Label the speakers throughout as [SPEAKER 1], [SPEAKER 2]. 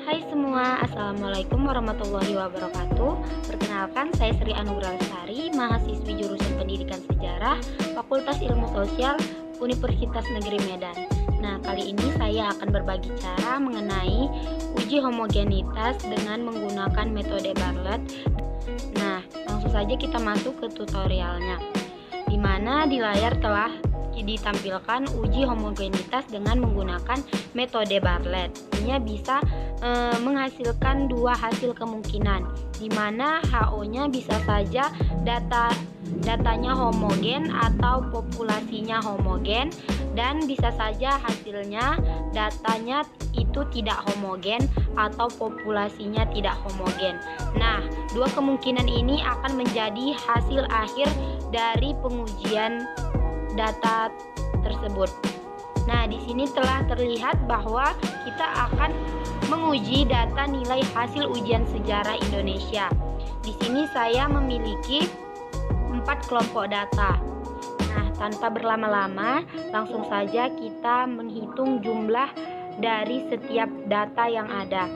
[SPEAKER 1] Hai semua, Assalamualaikum warahmatullahi wabarakatuh. Perkenalkan, saya Sri Anugrah Lestari, mahasiswi jurusan Pendidikan Sejarah, Fakultas Ilmu Sosial, Universitas Negeri Medan. Nah, kali ini saya akan berbagi cara mengenai uji homogenitas dengan menggunakan metode Bartlett. Nah, langsung saja kita masuk ke tutorialnya, di mana di layar telah ditampilkan uji homogenitas dengan menggunakan metode Bartlett. Ini bisa menghasilkan dua hasil kemungkinan, di mana HO-nya bisa saja datanya homogen atau populasinya homogen, dan bisa saja hasilnya datanya itu tidak homogen atau populasinya tidak homogen. Nah, dua kemungkinan ini akan menjadi hasil akhir dari pengujian data tersebut. Nah, di sini telah terlihat bahwa kita akan menguji data nilai hasil ujian sejarah Indonesia. Di sini saya memiliki 4 kelompok data. Nah, tanpa berlama-lama, langsung saja kita menghitung jumlah dari setiap data yang ada.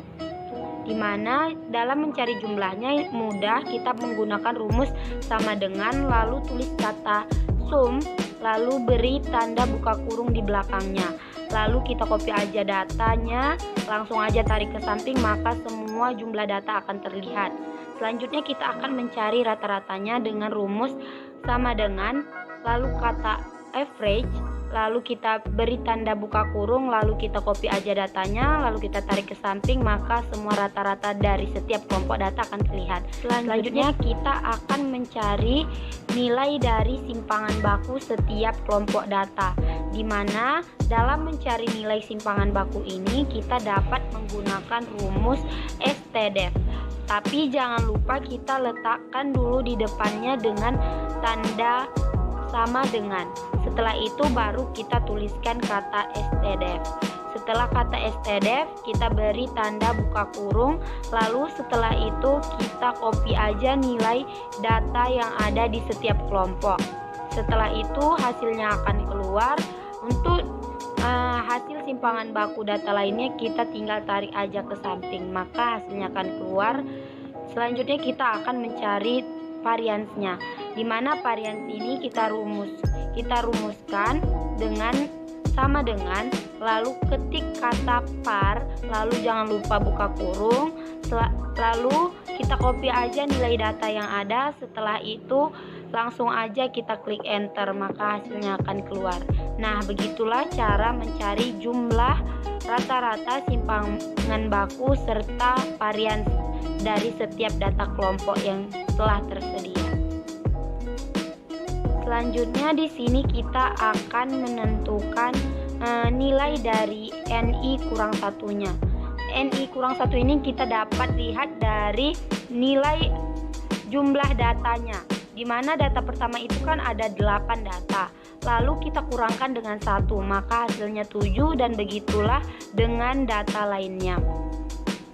[SPEAKER 1] Di mana dalam mencari jumlahnya mudah, kita menggunakan rumus sama dengan, lalu tulis kata sum, lalu beri tanda buka kurung di belakangnya. Lalu kita copy aja datanya, langsung aja tarik ke samping, maka semua jumlah data akan terlihat. Selanjutnya kita akan mencari rata-ratanya dengan rumus sama dengan, lalu kata average, lalu kita beri tanda buka kurung, lalu kita copy aja datanya, lalu kita tarik ke samping, maka semua rata-rata dari setiap kelompok data akan terlihat. Selanjutnya kita akan mencari nilai dari simpangan baku setiap kelompok data, di mana dalam mencari nilai simpangan baku ini kita dapat menggunakan rumus STDEF. Tapi jangan lupa kita letakkan dulu di depannya dengan tanda sama dengan. Setelah itu baru kita tuliskan kata STDEF. Setelah kata STDEF kita beri tanda buka kurung, lalu setelah itu kita copy aja nilai data yang ada di setiap kelompok. Setelah itu hasilnya akan keluar. Untuk hasil simpangan baku data lainnya kita tinggal tarik aja ke samping, maka hasilnya akan keluar. Selanjutnya kita akan mencari variansnya, di mana varians ini kita rumuskan dengan sama dengan, lalu ketik kata par, lalu jangan lupa buka kurung, lalu kita copy aja nilai data yang ada. Setelah itu langsung aja kita klik enter, maka hasilnya akan keluar. Nah, begitulah cara mencari jumlah rata-rata simpangan baku serta varians dari setiap data kelompok yang telah tersedia. Selanjutnya di sini kita akan menentukan nilai dari NI kurang satunya. NI kurang satu ini kita dapat lihat dari nilai jumlah datanya, di mana data pertama itu kan ada 8 data, lalu kita kurangkan dengan 1, maka hasilnya 7, dan begitulah dengan data lainnya.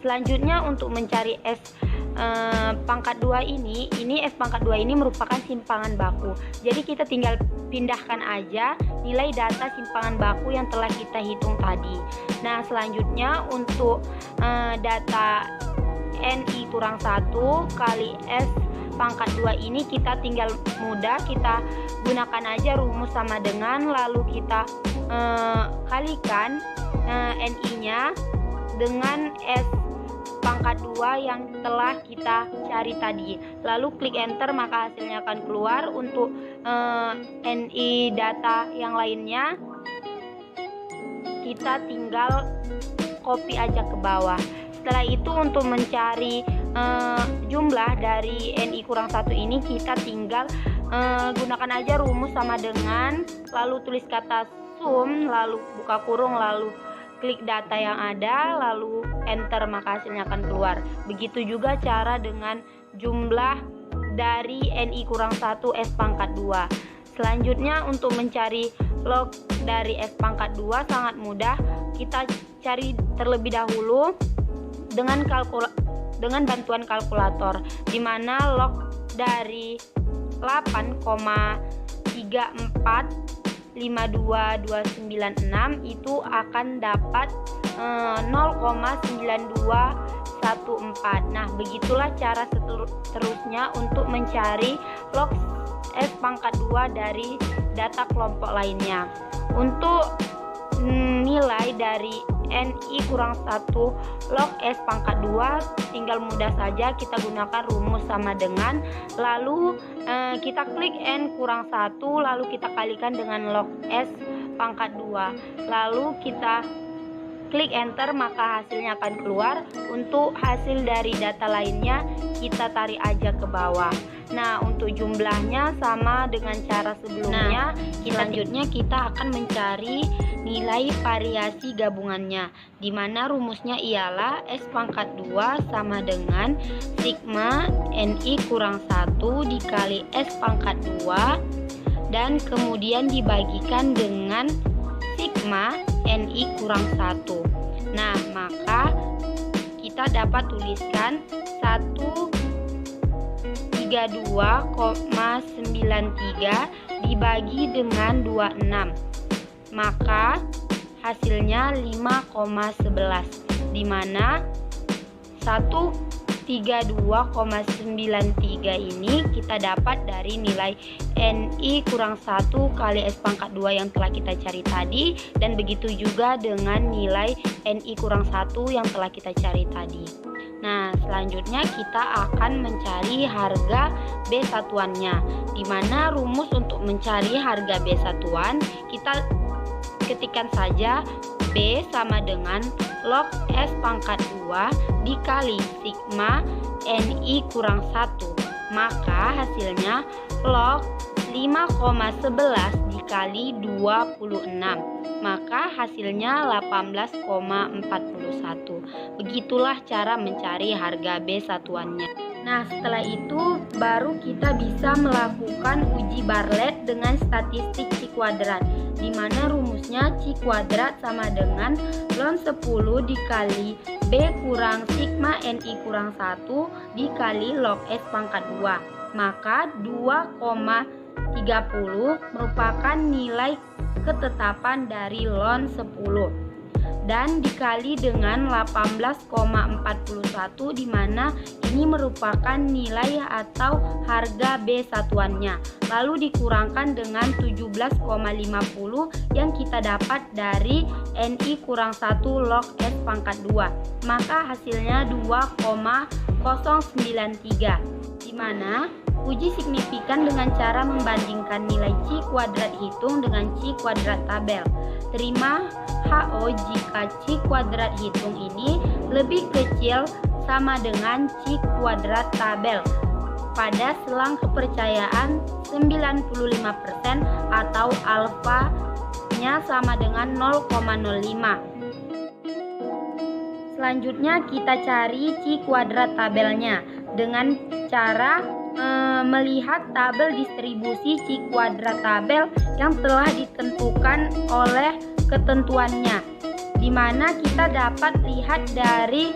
[SPEAKER 1] Selanjutnya untuk mencari S pangkat 2 ini S pangkat 2 ini merupakan simpangan baku. Jadi kita tinggal pindahkan aja nilai data simpangan baku yang telah kita hitung tadi. Nah, selanjutnya untuk data NI kurang 1 kali S pangkat 2 ini kita tinggal mudah, kita gunakan aja rumus sama dengan, lalu kita kalikan NI-nya dengan S pangkat 2 yang telah kita cari tadi, lalu klik enter, maka hasilnya akan keluar. Untuk NI data yang lainnya kita tinggal copy aja ke bawah. Setelah itu untuk mencari jumlah dari NI kurang 1 ini kita tinggal gunakan aja rumus sama dengan, lalu tulis kata sum, lalu buka kurung, lalu klik data yang ada, lalu enter, maka hasilnya akan keluar. Begitu juga cara dengan jumlah dari NI kurang 1 S pangkat 2. Selanjutnya untuk mencari log dari S pangkat 2 sangat mudah. Kita cari terlebih dahulu dengan bantuan kalkulator, di mana log dari 8,34 52296 itu akan dapat 0,9214. Nah, begitulah cara seterusnya untuk mencari log S pangkat 2 dari data kelompok lainnya. Untuk nilai dari NI kurang 1 log S pangkat 2 tinggal mudah saja kita gunakan rumus sama dengan, lalu kita klik N kurang 1, lalu kita kalikan dengan log S pangkat 2, lalu kita klik enter, maka hasilnya akan keluar. Untuk hasil dari data lainnya kita tarik aja ke bawah. Nah, untuk jumlahnya sama dengan cara sebelumnya. Selanjutnya kita akan mencari nilai variasi gabungannya, di mana rumusnya ialah S pangkat 2 sama dengan sigma NI kurang 1 dikali S pangkat 2 dan kemudian dibagikan dengan sigma NI kurang 1. Nah, maka kita dapat tuliskan 132,93 dibagi dengan 26, maka hasilnya 5,11, di mana 132,93 ini kita dapat dari nilai NI kurang 1 kali S pangkat 2 yang telah kita cari tadi, dan begitu juga dengan nilai NI kurang 1 yang telah kita cari tadi. Nah, selanjutnya kita akan mencari harga B satuannya, di mana rumus untuk mencari harga B satuan kita ketikkan saja B sama dengan log S pangkat 2 dikali sigma NI kurang 1, maka hasilnya log 5,11 dikali 26, maka hasilnya 18,41. Begitulah cara mencari harga B satuannya. Nah, setelah itu baru kita bisa melakukan uji Bartlett dengan statistik C kuadrat, di mana rumusnya C kuadrat sama dengan ln 10 dikali B kurang sigma NI kurang 1 dikali log S pangkat 2, maka 2,30 merupakan nilai ketetapan dari ln 10 dan dikali dengan 18,41, di mana ini merupakan nilai atau harga B satuannya, lalu dikurangkan dengan 17,50 yang kita dapat dari NI kurang 1 log S pangkat 2, maka hasilnya 2,093, di mana uji signifikan dengan cara membandingkan nilai C kuadrat hitung dengan C kuadrat tabel. Terima HO jika C kuadrat hitung ini lebih kecil sama dengan C kuadrat tabel pada selang kepercayaan 95% atau alfanya sama dengan 0,05. Selanjutnya kita cari C kuadrat tabelnya dengan cara melihat tabel distribusi C kuadrat tabel yang telah ditentukan oleh ketentuannya, di mana kita dapat lihat dari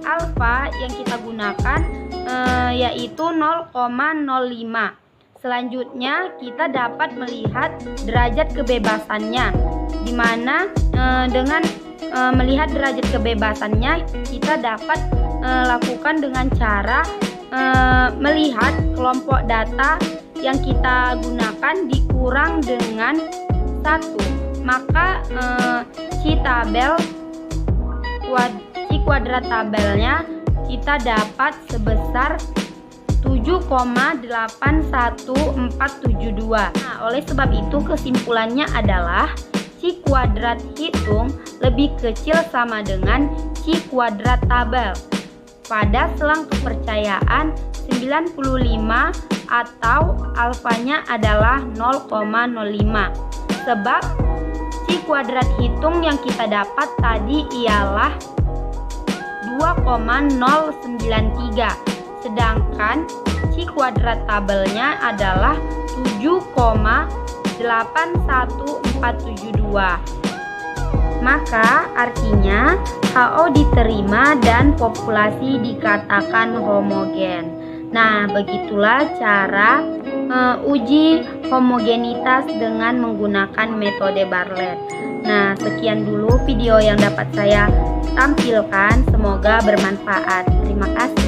[SPEAKER 1] alfa yang kita gunakan yaitu 0,05. Selanjutnya kita dapat melihat derajat kebebasannya, di mana dengan melihat derajat kebebasannya kita dapat lakukan dengan cara melihat kelompok data yang kita gunakan dikurang dengan 1, maka C kuadrat tabelnya kita dapat sebesar 7,81472. Nah, oleh sebab itu kesimpulannya adalah C kuadrat hitung lebih kecil sama dengan C kuadrat tabel pada selang kepercayaan 95 atau alfanya adalah 0,05. Sebab C kuadrat hitung yang kita dapat tadi ialah 2,093, sedangkan C kuadrat tabelnya adalah 7,81472. Maka artinya HO diterima dan populasi dikatakan homogen. Nah, begitulah cara uji homogenitas dengan menggunakan metode Bartlett. Nah, sekian dulu video yang dapat saya tampilkan. Semoga bermanfaat. Terima kasih.